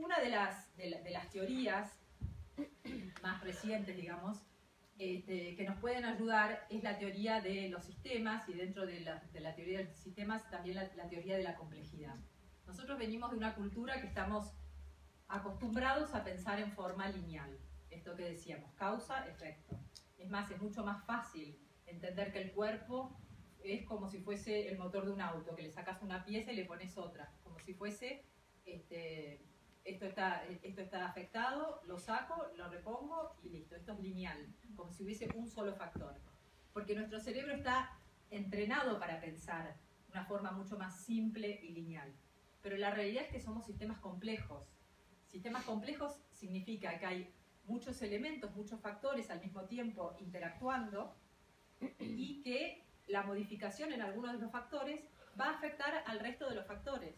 Una de las teorías más recientes, digamos, que nos pueden ayudar es la teoría de los sistemas, y dentro de la teoría de los sistemas también la teoría de la complejidad. Nosotros venimos de una cultura que estamos acostumbrados a pensar en forma lineal. Esto que decíamos, causa-efecto. Es más, es mucho más fácil entender que el cuerpo es como si fuese el motor de un auto, que le sacas una pieza y le pones otra, como si fuese, esto está afectado, lo saco, lo repongo y listo, esto es lineal, como si hubiese un solo factor. Porque nuestro cerebro está entrenado para pensar de una forma mucho más simple y lineal. Pero la realidad es que somos sistemas complejos. Sistemas complejos significa que hay muchos elementos, muchos factores al mismo tiempo interactuando, y que la modificación en algunos de los factores va a afectar al resto de los factores.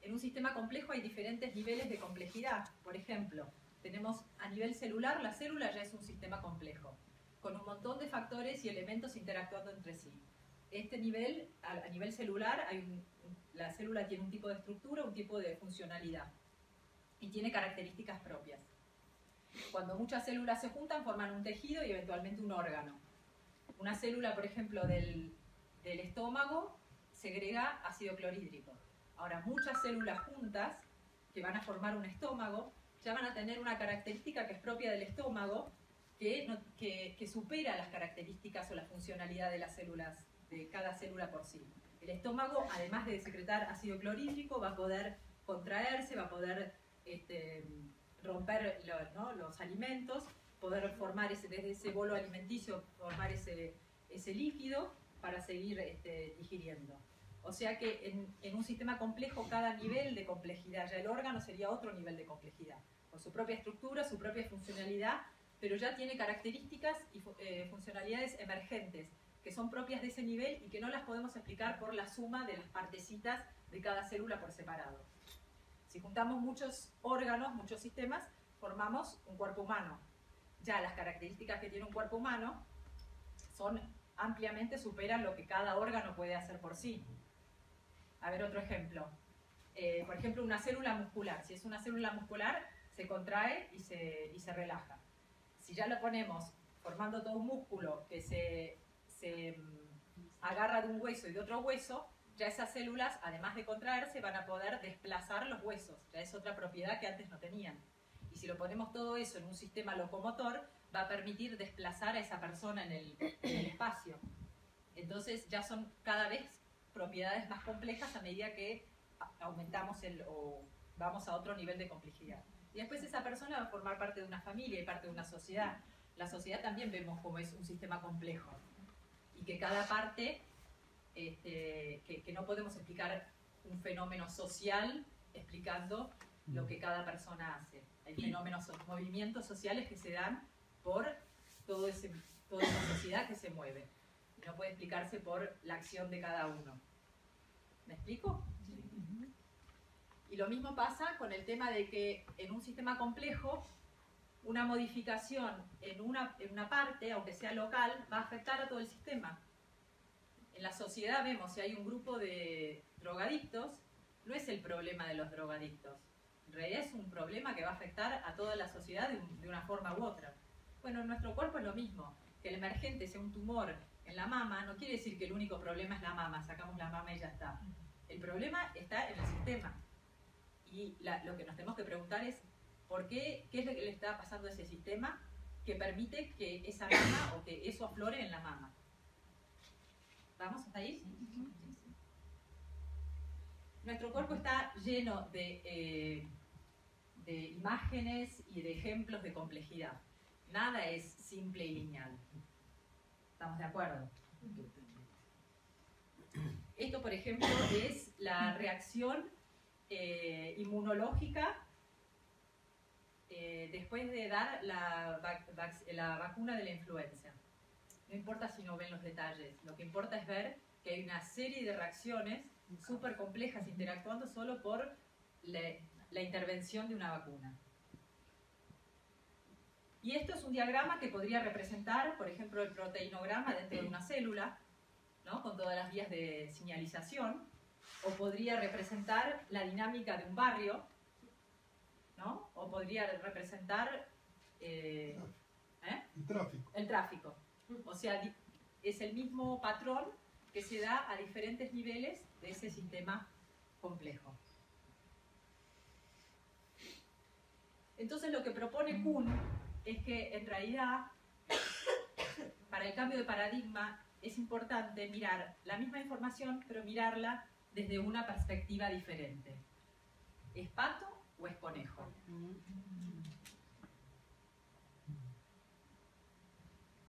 En un sistema complejo hay diferentes niveles de complejidad. Por ejemplo, tenemos a nivel celular, la célula ya es un sistema complejo, con un montón de factores y elementos interactuando entre sí. Este nivel, a nivel celular, la célula tiene un tipo de estructura, un tipo de funcionalidad, y tiene características propias. Cuando muchas células se juntan, forman un tejido y eventualmente un órgano. Una célula, por ejemplo, del estómago, segrega ácido clorhídrico. Ahora, muchas células juntas, que van a formar un estómago, ya van a tener una característica que es propia del estómago, que supera las características o la funcionalidad de las células, de cada célula por sí. El estómago, además de secretar ácido clorhídrico, va a poder contraerse, va a poder romper los alimentos, poder formar desde ese bolo alimenticio, formar ese líquido para seguir digiriendo. O sea que en un sistema complejo, cada nivel de complejidad, ya el órgano sería otro nivel de complejidad, con su propia estructura, su propia funcionalidad, pero ya tiene características y funcionalidades emergentes, que son propias de ese nivel y que no las podemos explicar por la suma de las partecitas de cada célula por separado. Si juntamos muchos órganos, muchos sistemas, formamos un cuerpo humano. Ya las características que tiene un cuerpo humano ampliamente superan lo que cada órgano puede hacer por sí. A ver, otro ejemplo. Por ejemplo, una célula muscular. Si es una célula muscular, se contrae y se relaja. Si ya lo ponemos formando todo un músculo que se agarra de un hueso y de otro hueso, ya esas células, además de contraerse, van a poder desplazar los huesos. Ya es otra propiedad que antes no tenían. Y si lo ponemos todo eso en un sistema locomotor, va a permitir desplazar a esa persona en el espacio. Entonces ya son cada vez propiedades más complejas a medida que aumentamos o vamos a otro nivel de complejidad. Y después esa persona va a formar parte de una familia y parte de una sociedad. La sociedad también vemos como es un sistema complejo. Y que cada parte, que no podemos explicar un fenómeno social explicando lo que cada persona hace. Hay fenómenos, movimientos sociales que se dan por toda esa sociedad que se mueve. No puede explicarse por la acción de cada uno. ¿Me explico? Sí. Y lo mismo pasa con el tema de que en un sistema complejo, una modificación en una parte, aunque sea local, va a afectar a todo el sistema. En la sociedad vemos, si hay un grupo de drogadictos, no es el problema de los drogadictos. En realidad es un problema que va a afectar a toda la sociedad de una forma u otra. Bueno, en nuestro cuerpo es lo mismo. Que el emergente sea un tumor en la mama no quiere decir que el único problema es la mama, sacamos la mama y ya está. El problema está en el sistema. Y lo que nos tenemos que preguntar es qué es lo que le está pasando a ese sistema que permite que esa mama o que eso aflore en la mama. ¿Vamos hasta ahí? Sí. Nuestro cuerpo está lleno de imágenes y de ejemplos de complejidad. Nada es simple y lineal. ¿Estamos de acuerdo? Esto, por ejemplo, es la reacción inmunológica después de dar la vacuna de la influenza. No importa si no ven los detalles, lo que importa es ver que hay una serie de reacciones súper complejas interactuando solo por la intervención de una vacuna. Y esto es un diagrama que podría representar, por ejemplo, el proteinograma dentro de una célula, ¿no? Con todas las vías de señalización, o podría representar la dinámica de un barrio, ¿no? O podría representar El tráfico. el tráfico. O sea, es el mismo patrón que se da a diferentes niveles de ese sistema complejo. Entonces lo que propone Kuhn es que en realidad para el cambio de paradigma es importante mirar la misma información, pero mirarla desde una perspectiva diferente. ¿Es pato o es conejo?